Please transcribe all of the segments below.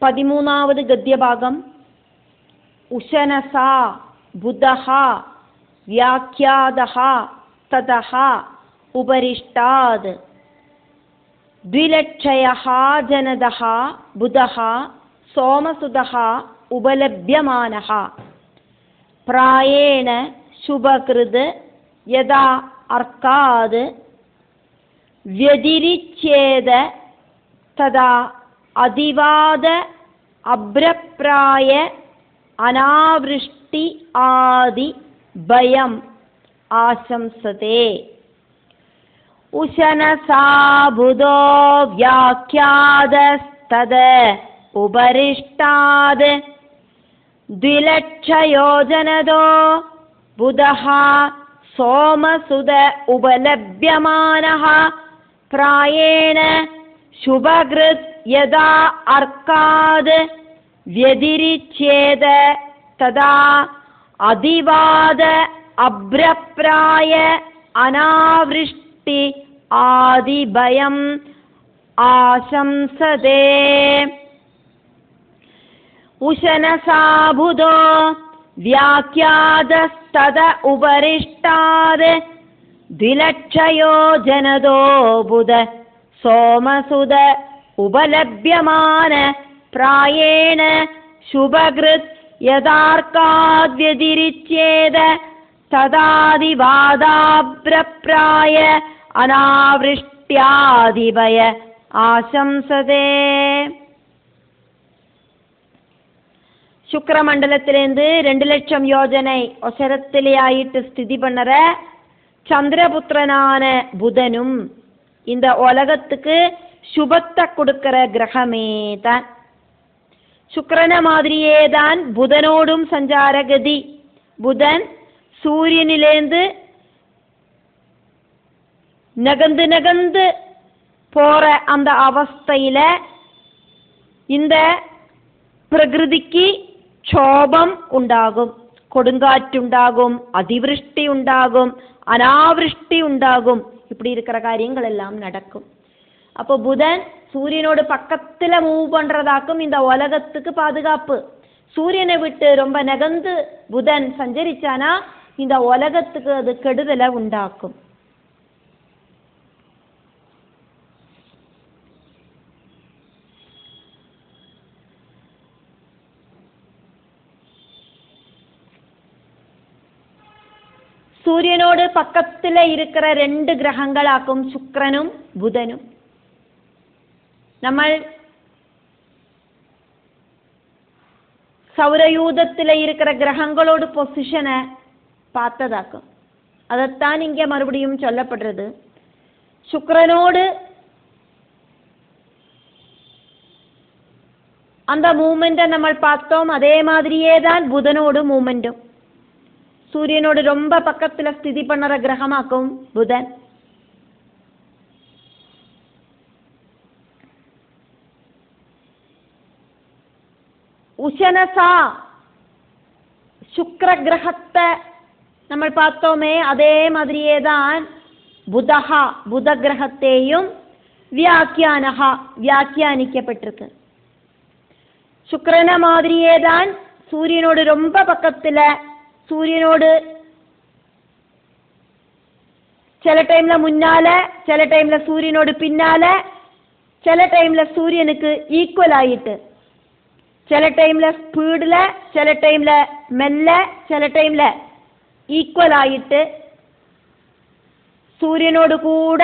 13வது ഗദ്യഭാഗം. ഉശനസ ബുധഃ വ്യാഖ്യാതഃ തതഃ ഉപരിഷ്ടാദ് ദ്വിലക്ഷയഃ ജനദഃ ബുധഃ സോമസുതഃ ഉപലഭ്യമാനഃ പ്രായേണ ശുഭകൃത് യഥാ അർക്കാത് വ്യതിരിച്ഛേദ തഥാ അതിവാദ അഭ്രപ്രായ അനാവൃഷ്ടി ആദി ഭയം ആശംസത്തെ. ഉശനസാ ബുധോ വ്യാഖ്യാതസ്തദ് ഉപരിഷ്ടാദ് ദ്വിലക്ഷയോജനതോ ബുധഃ സോമസുത ഉപലഭ്യമാനഃ പ്രായേണ ശുഭകൃത് യഥാ അർക്കാത് വ്യതിരിച്ഛേദ തഥാ അതിവാദ അഭ്രപ്രായ അനാവൃഷ്ടി ആദി ഭയം ആശംസതേ. ഉശനസാ ബുധോ വ്യാഖ്യാതസ്തദ ഉപരിഷ്ടാദ് ദ്വിലക്ഷയോ ജനതോ ബുധ സോമസുത ഉപലഭ്യമാന പ്രായേണ ശുഭകൃത് യഥാർക്കാദ്വ്യതിരിച്ഛേദ തഥാദിവാദാഭ്രപ്രായ അനാവൃഷ്ട്യാദിഭയ ആശംസതേ. சுக்கரமண்டலத்திலேருந்து 2 லட்சம் யோஜனை ஒசரத்திலேயாயிட்டு ஸ்திதி பண்ணற சந்திரபுத்திரனான புதனும் இந்த உலகத்துக்கு சுபத்தை கொடுக்கிற கிரகமே தான். சுக்கிரன மாதிரியே தான் புதனோடும் சஞ்சார கதி. புதன் சூரியனிலேந்து நகந்து நகந்து போற அந்த அவஸ்தையில இந்த பிரகிருதிக்கு ക്ഷോഭം ഉണ്ടാകും, കൊടുങ്കാറ്റുണ്ടാകും, അതിവൃഷ്ടി ഉണ്ടാകും, അനാവൃഷ്ടി ഉണ്ടാകും. இப்படி இருக்கிற காரியங்கள் எல்லாம் நடக்கும். அப்போ புதன் சூரியனோட பக்கத்துல மூவ் பண்றதாக்கும் இந்த உலகத்துக்கு பாதுகாப்பு. சூரியனை விட்டு ரொம்ப நகர்ந்து புதன் சஞ்சரிச்சானா இந்த உலகத்துக்கு அது கெடுதலை உண்டாக்கும். சூரியனோடு பக்கத்தில் இருக்கிற 2 கிரகங்களாக்கும் சுக்கிரனும் புதனும். நம்ம சௌரயூதத்தில் இருக்கிற கிரகங்களோடு பொசிஷனை பார்த்ததாக்கும். அதைத்தான் இங்கே மறுபடியும் சொல்லப்படுறது. சுக்கிரனோடு அந்த மூமெண்ட்டை நம்ம பார்த்தோம். அதே மாதிரியே தான் புதனோடு மூமெண்ட்டும். சூரியனோடு ரொம்ப பக்கத்தில் ஸ்திதி பண்ணுற கிரகமாக்கும் புதன். உஷனசா சுக்கிர கிரகத்தை நம்ம பார்த்தோமே, அதே மாதிரியே தான் புதஹா புத கிரகத்தையும் வியாக்கியானஹா வியாக்கியானிக்கப்பட்டிருக்கு. சுக்கிரன மாதிரியே தான் சூரியனோடு ரொம்ப பக்கத்தில், சூரியனோடு சில டைம்ல முன்னால, சில டைம்ல சூரியனோடு பின்னால, சில டைம்ல சூரியனுக்கு ஈக்குவல் ஆயிட்டு, சில டைம்ல ஸ்பீடுல, சில டைம்ல மெல்ல, சில டைம்ல ஈக்குவல் ஆயிட்டு சூரியனோடு கூட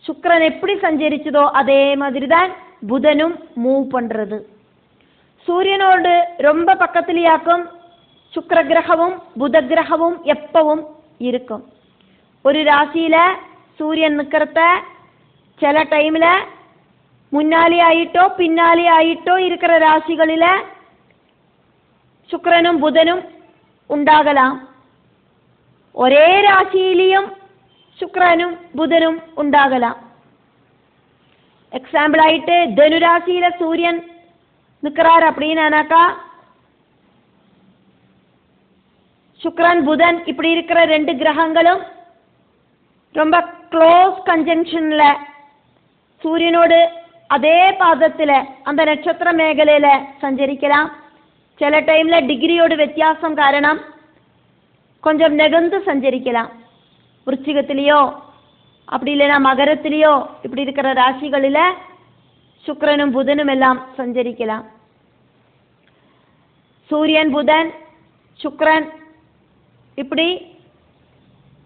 சுக்கிரன் எப்படி சஞ்சரிச்சதோ அதே மாதிரி தான் புதனும் மூவ் பண்றது. சூரியனோடு ரொம்ப பக்கத்திலேயாக்கும் சுக்கிர கிரகமும் புத கிரகமும் எப்பவும் இருக்கும். ஒரு ராசியில சூரியன் நிற்கிறத சில டைம்ல முன்னாலே ஆயிட்டோ பின்னாலே ஆயிட்டோ இருக்கிற ராசிகளில சுக்கிரனும் புதனும் உண்டாகலாம். ஒரே ராசியிலையும் சுக்கிரனும் புதனும் உண்டாகலாம். எக்ஸாம்பிள் ஆயிட்டு தனுராசியில சூரியன் நிற்கிறார் அப்படின்னாக்கா சுக்கிரன் புதன் இப்படி இருக்கிற 2 கிரகங்களும் ரொம்ப க்ளோஸ் கன்ஜங்ஷன்ல சூரியனோடு அதே பாதத்தில் அந்த நட்சத்திர மேഖലയിൽ சஞ்சரிக்கலாம். சில டைமில் டிகிரியோட வித்தியாசம் காரணம் கொஞ்சம் நெகந்து சஞ்சரிக்கலாம். விருச்சிகத்திலேயோ அப்படி இல்லைன்னா மகரத்திலேயோ இப்படி இருக்கிற ராசிகளில் சுக்கிரனும் புதனும் எல்லாம் சஞ்சரிக்கலாம். സൂര്യൻ ബുധൻ ശുക്രൻ இப்படி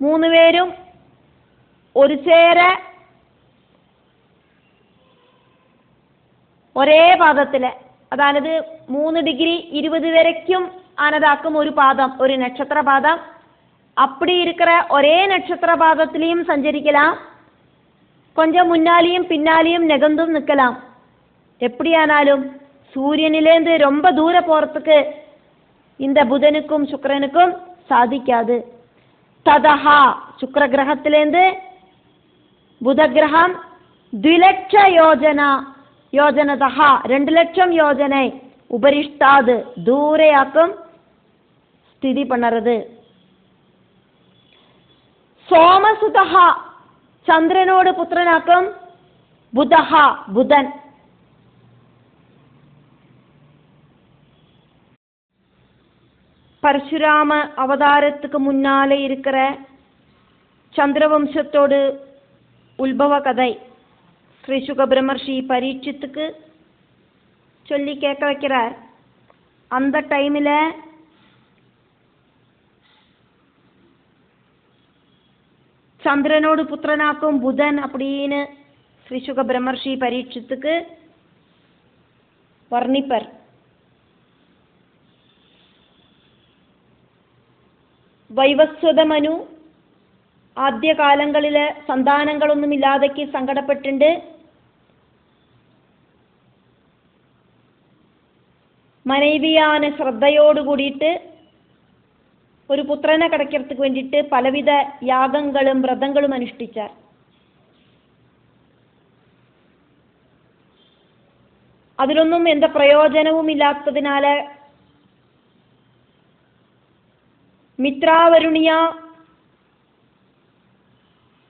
3 பேரும் ஒரு சேர ഒരേ പാദത്തിൽ, അതായത് 3 ഡിഗ്രി 20 വരയ്ക്കും ആനതാക്കും ഒരു പാദം, ഒരു നക്ഷത്രപാദം. அப்படி இருக்கிற ஒரே நட்சத்திர பாதத்திலையும் சஞ்சரிக்கலாம். கொஞ்சம் முன்னாலேயும் பின்னாலேயும் நெகந்தும் நிற்கலாம். எப்படியானாலும் சூரியனிலேருந்து ரொம்ப தூர போகிறதுக்கு இந்த புதனுக்கும் சுக்கிரனுக்கும் சாதிக்காது. ததஹா சுக்கிர கிரகத்திலேருந்து புத கிரகம் 2,00,000 யோஜனதா 2,00,000 யோஜனை உபரிஷ்டாது தூரையாக்கும் ஸ்திதி பண்ணுறது. சோமசுதா ചന്ദ്രനോട് പുത്രനാക്കും ബുധഹ ബുധൻ. பரசுராம அவதாரத்துக்கு முன்னாலே இருக்கிற சந்திரவம்சத்தோடு உல்பவ கதை ஸ்ரீ சுக பிரம்மர்ஷி பரீட்சித்துக்கு சொல்லி கேட்க வைக்கிறார். அந்த டைமில் சந்திரனோடு புத்திரனாக்கும் புதன் அப்படின்னு ஸ்ரீ சுக பிரம்மர்ஷி பரீட்சித்துக்கு வர்ணிப்பர். വൈവസ്വത മനു ആദ്യകാലങ്ങളിൽ സന്താനങ്ങളൊന്നുമില്ലാതെക്ക് സങ്കടപ്പെട്ടുണ്ട്. മனைவியான ശ്രദ്ധയോട് കൂടിയിട്ട് ഒരു പുത്രനെ കിടக்கிறதுக்கு വേണ്ടിയിട്ട് പലവിധ യാഗങ്ങളും വ്രതങ്ങളും അനുഷ്ഠിച്ചാർ. അതിലൊന്നും എന്ത പ്രയോജനവും ഇല്ലാത്തതിനാൽ மித்ராவருணியா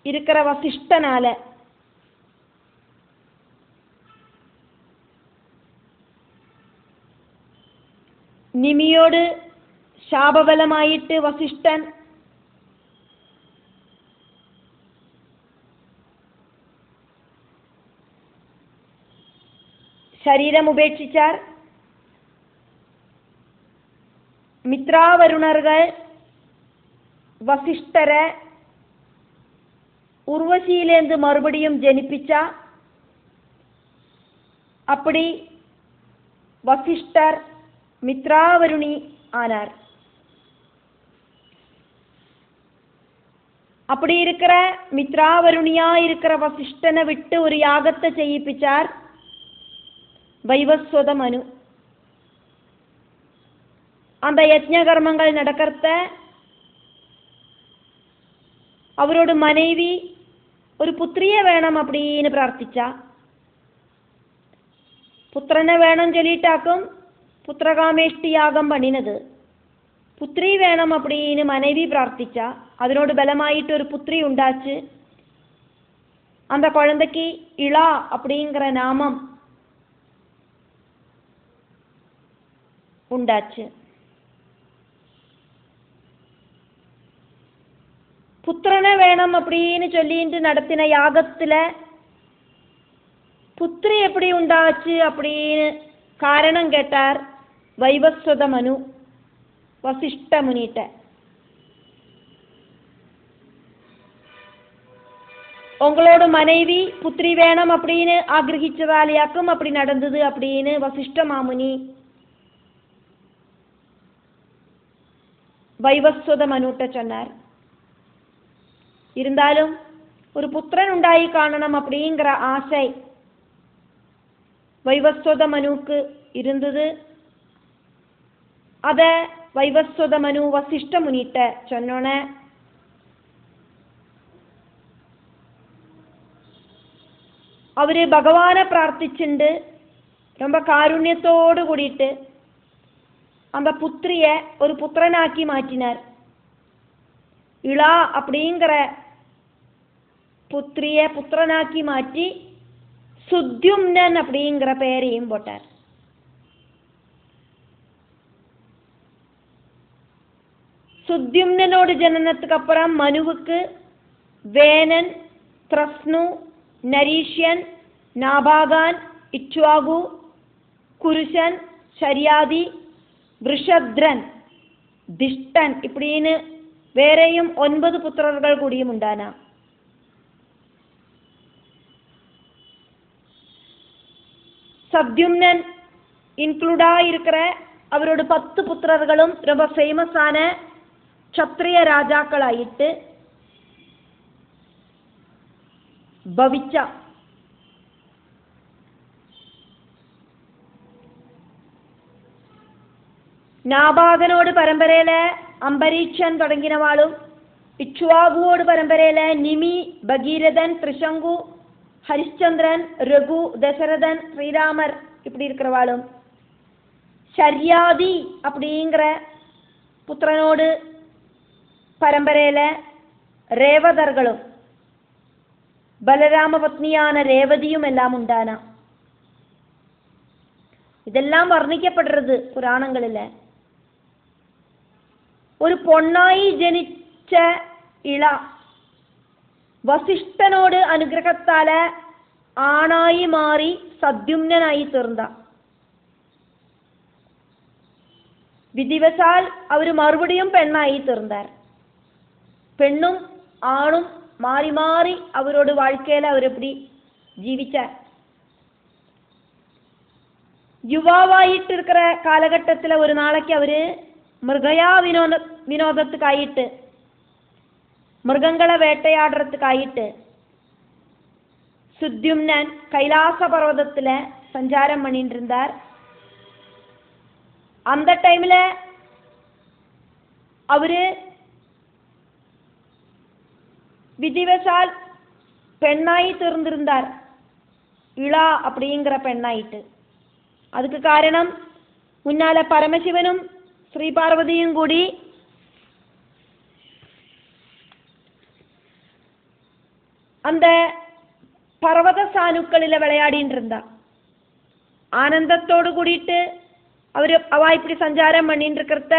இருக்கிற வசிஷ்டனால நிமியோடு ശാപബലമായിട്ട് വസിഷ്ഠൻ ശരീരം ഉപേക്ഷിച്ചാർ. മിത്രാവരുണர்கள் வசிஷ்டரை உர்வசியிலேருந்து மறுபடியும் ஜனிப்பிச்சா. அப்படி வசிஷ்டர் மித்ராவருணி ஆனார். அப்படி இருக்கிற மித்ராவருணியா இருக்கிற வசிஷ்டனை விட்டு ஒரு யாகத்தை செய்யிப்பிச்சார் வைவஸ்வத மனு. அந்த யஜ்ஞ கர்மங்கள் நடக்கிறத அவரோட மனைவி ஒரு புத்திரியை வேணும் அப்படின்னு பிரார்த்திச்சா. புத்திரனை வேணும் சொல்லிட்டாக்கும் புத்திரகாமேஷ்டி யாகம் பண்ணினது. புத்திரி வேணும் அப்படின்னு மனைவி பிரார்த்திச்சா. அதனோடு பலமாயிட்டு ஒரு புத்திரி உண்டாச்சு. அந்த குழந்தைக்கு இளா அப்படிங்கிற நாமம் உண்டாச்சு. புத்திரனை வேணும் அப்படின்னு சொல்லிட்டு நடத்தின யாகத்தில் புத்திரி எப்படி உண்டாச்சு அப்படின்னு காரணம் கேட்டார் வைவஸ்வத மனு வசிஷ்ட முனிட்ட. உங்களோட மனைவி புத்திரி வேணும் அப்படின்னு ஆகிரகிச்சதாலியாக்கும் அப்படி நடந்தது அப்படின்னு வசிஷ்ட மாமுனி வைவஸ்வத மனுட்ட சொன்னார். இருந்தாலும் ஒரு புத்திரன் உண்டாயி காணணும் அப்படிங்கிற ஆசை வைவஸ்வத மனுக்கு இருந்தது. அத வைவஸ்வத மனு வசிஷ்ட முனிட்ட சொன்னோன அவரு பகவானை பிரார்த்திச்சுண்டு ரொம்ப காருண்யத்தோடு கூடிட்டு அந்த புத்திரிய ஒரு புத்திரனாக்கி மாற்றினார். இளா அப்படிங்கிற புத்திரிய புத்திரனாக்கி மாற்றி சுத்யும்னன் அப்படிங்கிற பெயரையும் போட்டார். சுத்யும்னனோட ஜனனத்துக்கு அப்புறம் மனுவுக்கு வேனன், த்ரஸ்னு, நரீஷ்யன், நாபாகான், இச்வாகு, குருஷன், ஷரியாதி, விஷத்ரன், திஷ்டன் இப்படின்னு வேறையும் 9 புத்திரர்கள் கூடியும் உண்டானா. சத்யும்னன் இன்க்ளூடா இருக்கிற அவரோட 10 புத்திரர்களும் ரொம்ப ஃபேமஸான க்ஷத்ரிய ராஜாக்களாயிட்டு ഭവിച്ച. നാഭാഗനോട് പരമ്പരയിലെ അംബരീക്ഷൻ തുടങ്ങിയവാളും ഇക്ഷ്വാകുവോട് പരമ്പരയിലെ നിമി, ഭഗീരഥൻ, ത്രിശങ്കു, ഹരിശ്ചന്ദ്രൻ, രഘു, ദശരഥൻ, ஸ்ரீராமர் இப்படி இருக்கிறவாளும் ஷர்யாதி அப்படிங்கிற புத்திரனோடு பரம்பரையில ரேவதர்களும் ബലരാമ പത്നിயான രേവതിയും എല്ലാം ഉണ്ടാന. ഇതെല്ലാം വർണ്ണിക്കപ്പെടുന്നത് പുരാണങ്ങളില്. ഒരു പൊണ്ണായി ജനിച്ച ഇള വസിഷ്ഠനോട് അനുഗ്രഹത്താല് ആണായി മാറി സദ്യുമ്നായി തീർന്ന. വിധിവശാൽ അവര് മറുപടിയും പെണ്ണായി തീർന്നാർ. പെണ്ണും ആണും மாறி மாறி அவரோட வாழ்க்கையில அவர் எப்படி ஜீவிச்சார். யுவாவாயிட்டு இருக்கிற காலகட்டத்தில் ஒரு நாளைக்கு அவரு மிருகயா வினோதத்துக்காயிட்டு மிருகங்களை வேட்டையாடுறதுக்காயிட்டு சுத்யும்னன் கைலாச பர்வதத்துல சஞ்சாரம் பண்ணிட்டு இருந்தார். அந்த டைம்ல அவரு விதிவசால் பெண்ணாയി തീർന്നിരുந்தார். ഇള அப்படிங்கிற പെണ്ണായിട്ട്. அதுக்கு காரணம் முன்னால பரமசிவனும் ஸ்ரீ பார்வதியும் கூடி அந்த பர்வத சானுக்களில விளையாடிட்டு இருந்தா. ஆனந்தத்தோடு கூடிட்டு அவ இப்படி சஞ்சாரம் பண்ணிட்டு இருக்கிறத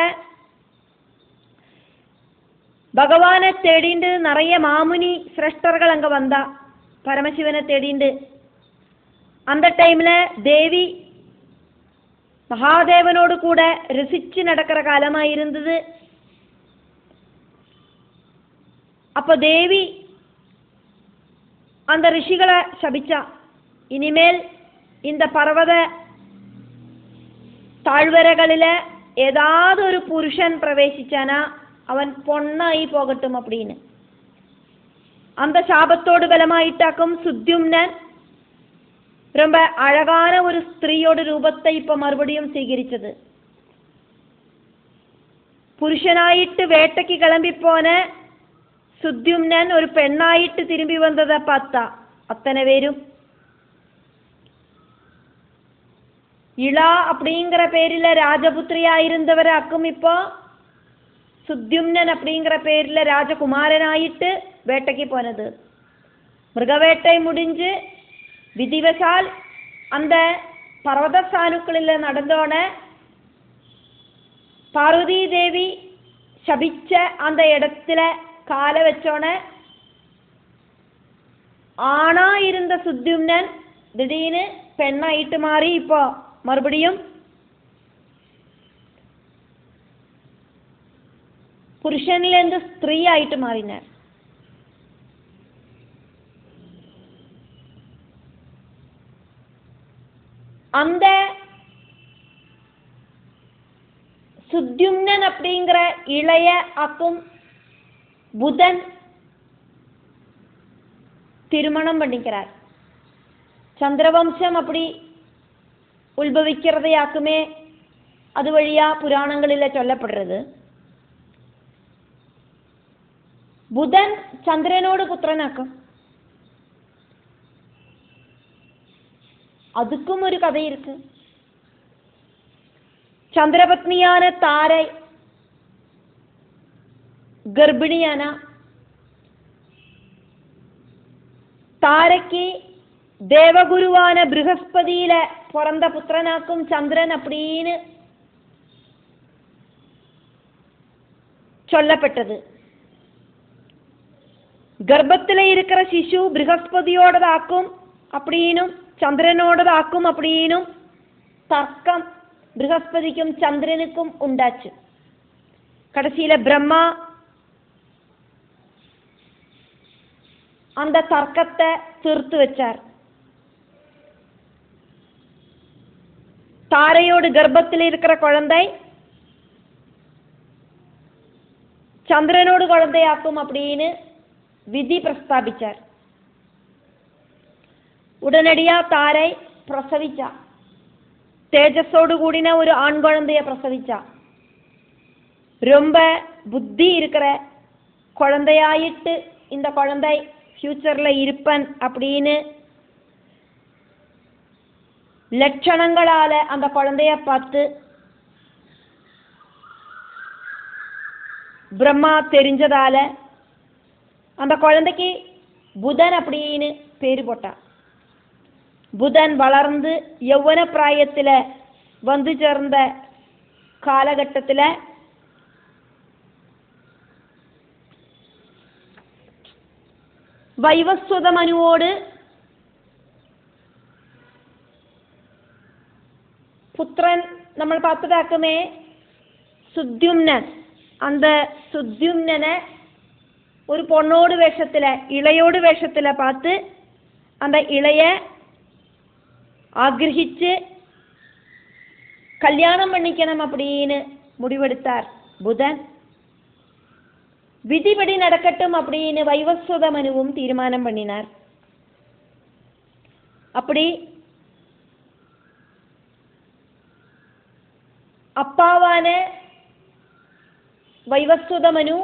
பகவானை தேடிண்டு நிறைய மாமுனி சிரேஷ்டர்கள் அங்க வந்தா. பரமசிவனை தேடிண்டு அந்த டைம்ல தேவி மகாதேவனோடு கூட ரசிச்சு நடக்கிற காலமா இருந்தது. அப்ப தேவி அந்த ரிஷிகளை சபிச்சா, இனிமேல் இந்த பர்வத தாழ்வரைகளில ஏதாவது ஒரு புருஷன் பிரவேசிச்சானா அவன் பொண்ணாയി போகட்டும் அப்படின்னு. அந்த சாபத்தோடு பலமாயிட்டாக்கும் சுத்யும்னன் ரொம்ப அழகான ஒரு ஸ்திரீயோட ரூபத்தை இப்ப மறுபடியும் സ്വീകരിച്ചது. புருஷனாயிட்டு வேட்டைக்கு கிளம்பி போன சுத்யும்னன் ஒரு பெண்ணாயிட்டு திரும்பி வந்ததை பார்த்தா அத்தனை பேரும் இளா அப்படிங்கிற பேரில ராஜபுத்திரியாயிருந்தவராக்கும் இப்போ சுத்யும்னன் அப்படிங்கிற பேர்ல ராஜகுமாரனாயிட்டு வேட்டைக்கு போனது. மிருகவேட்டை முடிஞ்சு விதிவசால் அந்த பர்வத சானுக்களில் நடந்தோன பார்வதி தேவி சபிச்ச அந்த இடத்துல கால வச்சோன ஆணா இருந்த சுத்யும்னன் திடீர்னு பெண்ணாயிட்டு மாறி இப்போ மறுபடியும் புருஷனிலிருந்து ஸ்திரீ ஆயிட்டு மாறினார். அந்த சுத்யும்னன் அப்படிங்கிற இளைய ஆக்கும் புதன் திருமணம் பண்ணிக்கிறார். சந்திரவம்சம் அப்படி உத்பவிக்கிறதையாக்குமே அது வழியா புராணங்களில் சொல்லப்படுறது. புதன் சந்திரனோடு புத்திரனாக்கும். அதுக்கும் ஒரு கதை இருக்கு. சந்திரபத்னியான தாரை கர்ப்பிணியான. தாரைக்கு தேவகுருவான ப்ரஹஸ்பதியில பிறந்த புத்திரனாக்கும் சந்திரன் அப்படின்னு சொல்லப்பட்டது. கர்ப்பத்தில் இருக்கிற சிசு ப்ரஹஸ்பதியோடதாக்கும் அப்படின்னும் சந்திரனோடதாக்கும் அப்படின்னும் தர்க்கம் ப்ரஹஸ்பதிக்கும் சந்திரனுக்கும் உண்டாச்சு. கடைசியில பிரம்மா அந்த தர்க்கத்தை தீர்த்து வச்சார். தாரையோடு கர்ப்பத்தில் இருக்கிற குழந்தை சந்திரனோடு குழந்தையாக்கும் அப்படின்னு விதி பிரஸ்தாபிச்சார். உடனடியா தாரை பிரசவிச்சா. தேஜஸோடு கூடின ஒரு ஆண் குழந்தைய பிரசவிச்சா. ரொம்ப புத்தி இருக்கிற குழந்தையாயிட்டு இந்த குழந்தை ஃபியூச்சர்ல இருப்பன் அப்படின்னு லட்சணங்களால அந்த குழந்தைய பார்த்து பிரம்மா தெரிஞ்சதால அந்த குழந்தைக்கு புதன் அப்படின்னு பேரு போட்டா. புதன் வளர்ந்து யௌவன பிராயத்தில் வந்து சேர்ந்த காலகட்டத்தில் வைவஸ்வத மனுவோடு புத்திரன் നമ്മൾ பார்த்ததாக்குமே സുദ്യുമ്നൻ. அந்த சுத்யும்னனை ஒரு பொண்ணோடு வேஷத்தில் இளையோடு வேஷத்தில் பார்த்து அந்த இளைய ஆகிரகிச்சு கல்யாணம் பண்ணிக்கணும் அப்படின்னு முடிவெடுத்தார் புதன். விதிபடி நடக்கட்டும் அப்படின்னு வைவஸ்வத மனுவும் தீர்மானம் பண்ணினார். அப்படி அப்பாவான வைவஸ்வத மனு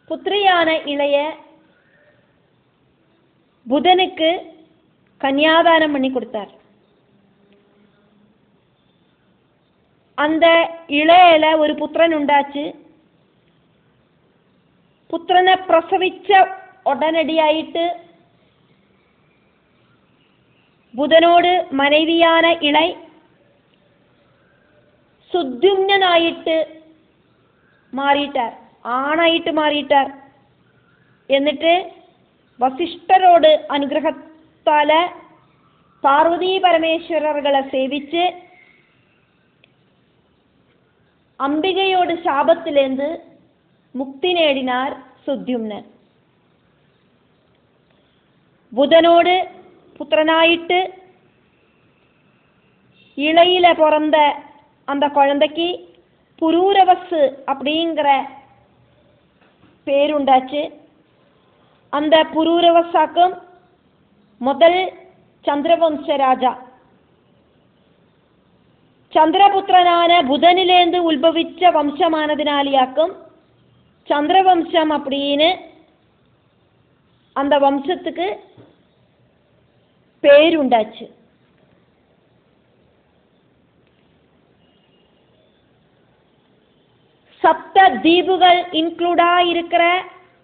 புத்திரியான இளைய புதனுக்கு கன்னியாதானம் பண்ணி கொடுத்தார். அந்த இளையல ஒரு புத்திரன் உண்டாச்சு. புத்திரனை பிரசவிச்ச உடனடியாயிட்டு புதனோடு மனைவியான இளை സുദ്യുമ്നായിട്ട് മാറിയിട്ടാർ, ആണായിട്ട് മാറിയിട്ടാർ. എന്നിട്ട് വസിഷ്ഠരോട് അനുഗ്രഹത്താല് പാർവതി പരമേശ്വരർകളെ സേവിച്ച് അംബികയോട് ശാപത്തിലേന്ത് മുക്തി നേടിനാർ സുദ്യുമ്നൻ. புதனோடு புத்திரனாயிட்டு இளையில பிறந்த அந்த குழந்தைக்கு புரூரவசு அப்படிங்கிற பேருண்டாச்சு. அந்த புரூரவசாக்கும் முதல் சந்திரவம்ச ராஜா. சந்திரபுத்திரனான புதனிலேந்து உத்பவிச்ச வம்சமானதினாலியாக்கும் சந்திரவம்சம் அப்படின்னு அந்த வம்சத்துக்கு பேருண்டாச்சு. சப்த தீபுகள் இன்க்ளூடா இருக்கிற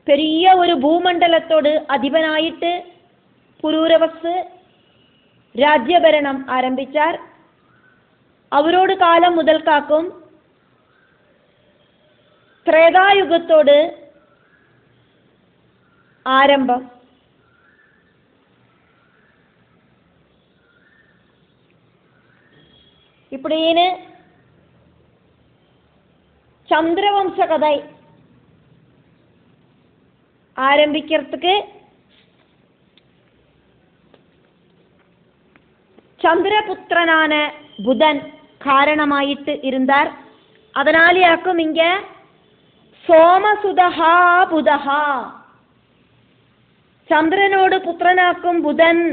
பெரிய ஒரு பூமண்டலத்தோடு அதிபனாயிட்டு புரூரவசு രാജ്യഭരണം ആരംഭിച്ചാർ. അവരോട് കാലം മുതൽക്കാക്കും ത്രേതായുഗത്തോട് ആരംഭം. இப்படின்னு சந்திரவம்ச கதை ஆரம்பிக்கிறதுக்கு சந்திரபுத்திரனான புதன் காரணமாயிட்டு இருந்தார். அதனாலேயாக்கும் இங்க சோமசுதஹா புதஹா, சந்திரனோடு புத்திரனாக்கும் புதன்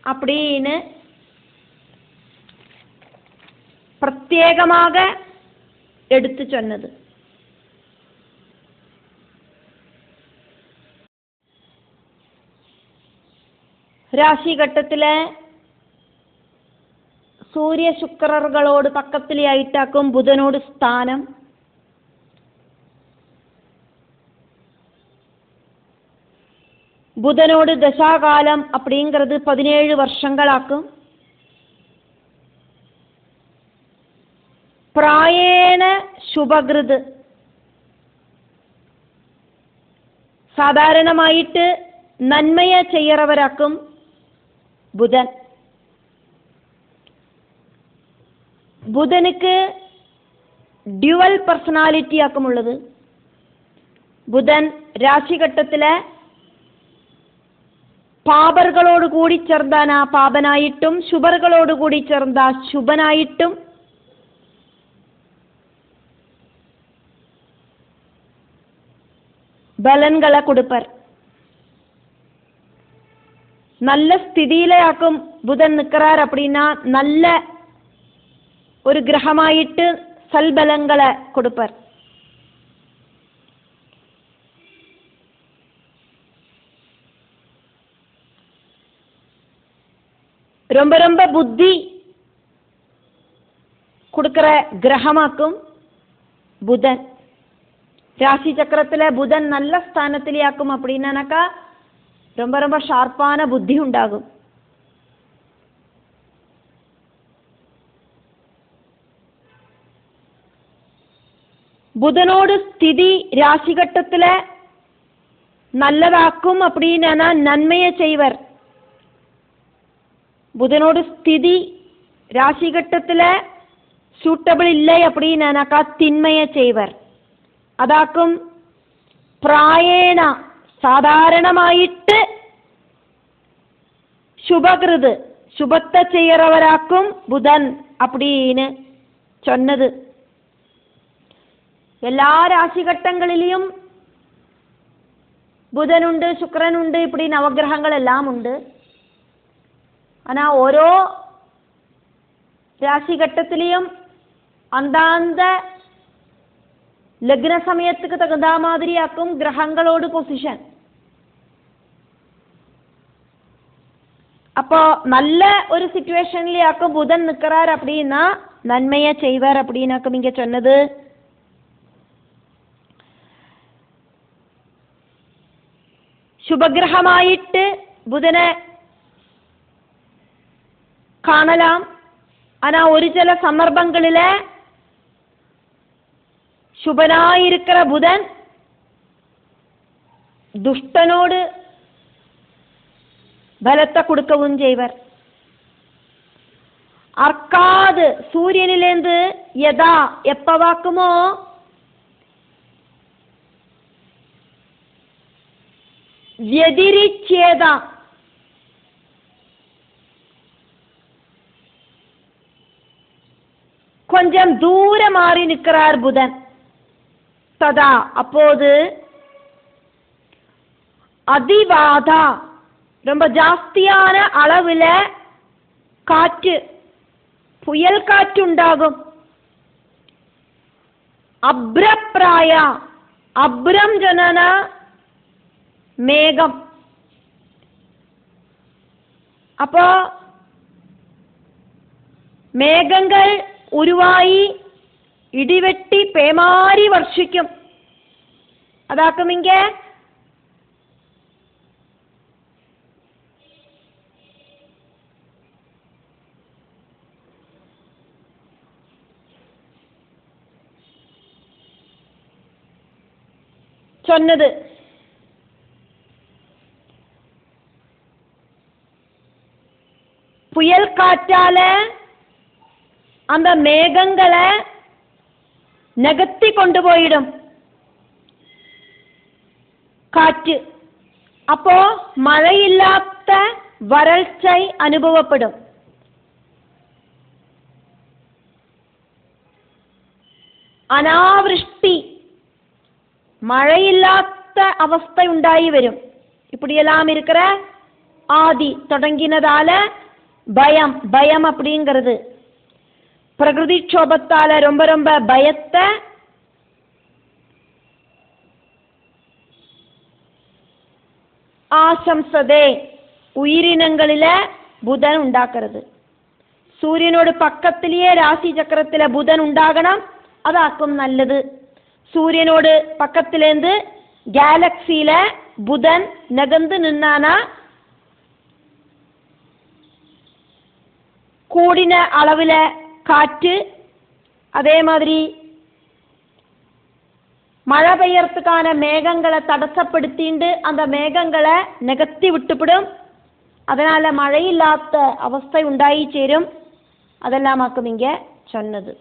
அப்படின்னு பிரத்யேகமாக எடுத்து சொன்னது. രാശിഘട്ടത്തില് സൂര്യ ശുക്രകളോട് പക്കത്തിലായിട്ടാക്കും ബുധനോട് സ്ഥാനം. புதனோடு தசாகாலம் அப்படிங்கிறது 17 வருஷங்களாக்கும். பிராயேண சுபகிருது, സാധാരണമായിട്ട് നന്മയെ ചെയ്യറവരാക്കും ബുധൻ. ബുധനുക്ക് ഡ്യുവൽ പേഴ്സണാലിറ്റി ആക്കുമുള്ളത്. ബുധൻ രാശിഘട്ടത്തിലെ പാപറുകളോട് കൂടി ചേർന്താന പാപനായിട്ടും ശുഭറുകളോട് കൂടി ചേർന്ന ശുഭനായിട്ടും ബലൻകളെ കൊടുപ്പർ. നല്ല സ്ഥിതിയിലാക്കും ബുധൻ നിൽക്കാർ അപ്പടിന്നാ നല്ല ഒരു ഗ്രഹമായിട്ട് സൽബലങ്ങളെ കൊടുപ്പർ. ரொம்ப ரொம்ப புத்தி கொடுக்கிற கிரகமாக்கும் புதன். ராசி சக்கரத்தில் புதன் நல்ல ஸ்தானத்திலேயாக்கும் அப்படின்னாக்கா ரொம்ப ரொம்ப ஷார்ப்பான புத்தி உண்டாகும். புதனோடு ஸ்திதி ராசிகட்டத்தில் நல்லதாக்கும் அப்படின்னா நன்மையை செய்வர். புதனோடு ஸ்திதி ராசிகட்டத்தில் சூட்டபிள் இல்லை அப்படின்னாக்கா திண்மையை செய்வர். അതാക്കും പ്രായേണ സാധാരണമായിട്ട് ശുഭകൃത് ശുഭത്തെ ചെയ്യറവരാക്കും ബുധൻ அப்படின்னு சொன்னது. എല്ലാ രാശിഘട്ടങ്ങളിലും ബുധനുണ്ട്, ശുക്രനുണ്ട്, இப்படி നവഗ്രഹങ്ങളെല്ലാം ഉണ്ട്. ஆனா ഓരോ രാശിഘട്ടത്തിലെയും അന്താന്ത ലഗ്ന സമയத்துக்கு தகுந்த மாதிரியாக்கும் கிரகங்களோடு പൊസിഷൻ. அப்போ நல்ல ஒரு സിറ്റുവേഷനിലാക്കും ബുധൻ നിൽക്കാർ அப்படின்னா നന്മയെ ചെയ്വർ அப்படின்னாക്കും இங்க சொன்னது. ശുഭഗ്രഹമായിട്ട് ബുധനെ കാണലാം. ஆனா ஒரு சில சந்தர்ப்பங்களிலே ശുഭനായിരിக்கிற புதன் துஷ்டனோடு பலத்தை கொடுக்கவும் செய்வர். அர்க்காது சூரியனிலேந்து யதா எப்பவாக்குமோ വ്യതിരിച്ഛേദ கொஞ்சம் தூர மாறி நிற்கிறார் புதன். ததா அப்போது அதிவாதா ரொம்ப ஜாஸ்தியான அளவில் காற்று புயல் காற்று உண்டாகும். அப்ரப்ராய அப்ரம் ஜனன மேகம். அப்போ மேகங்கள் ഉരുവായി ഇടിവെട്ടി പേമാരി വർഷിക്കും. അതാക്കും ഇങ്ങ சொன்னது. புயல் காற்றால அந்த மேகங்களை நகர்த்தி கொண்டு போயிடும் காற்று. அப்போ மழையில்லாத வறட்சி அனுபவப்படும். அனாவிருஷ்டி மழையில்லாத அவஸ்தை உண்டாகி வரும். இப்படியெல்லாம் இருக்கிற ஆதி தொடங்கினதால பயம் பயம் அப்படிங்கிறது பிரகிருதிக்ஷோபத்தால ரொம்ப ரொம்ப பயத்தை ஆசம்சதே உயிரினங்களில புதன் உண்டாக்குறது. சூரியனோடு பக்கத்திலேயே ராசி சக்கரத்தில் புதன் உண்டாகணும், அதாக்கும் நல்லது. சூரியனோடு பக்கத்திலேருந்து கேலக்சியில புதன் நகர்ந்து நின்னானா கூடின அளவில் காற்று, அதே மாதிரி மழை பெய்யறதுக்கான மேகங்களை தடசப்படுத்திண்டு அந்த மேகங்களை நிகழ்த்தி விட்டுவிடும். அதனால் மழையில்லாத அவஸ்தை உண்டாகி சேரும். அதெல்லாமாக்கும் இங்கே சொன்னது.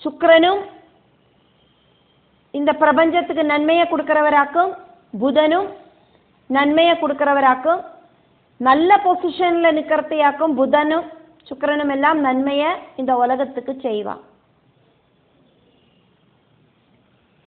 சுக்கிரனும் இந்த பிரபஞ்சத்துக்கு நன்மையை கொடுக்கிறவராக்கும், புதனும் நன்மையை கொடுக்கிறவராக்கும். நல்ல பொசிஷனில் நிற்கிறதையாக்கும் புதனும் சுக்கிரனும் எல்லாம் நன்மையை இந்த உலகத்துக்கு செய்வான்.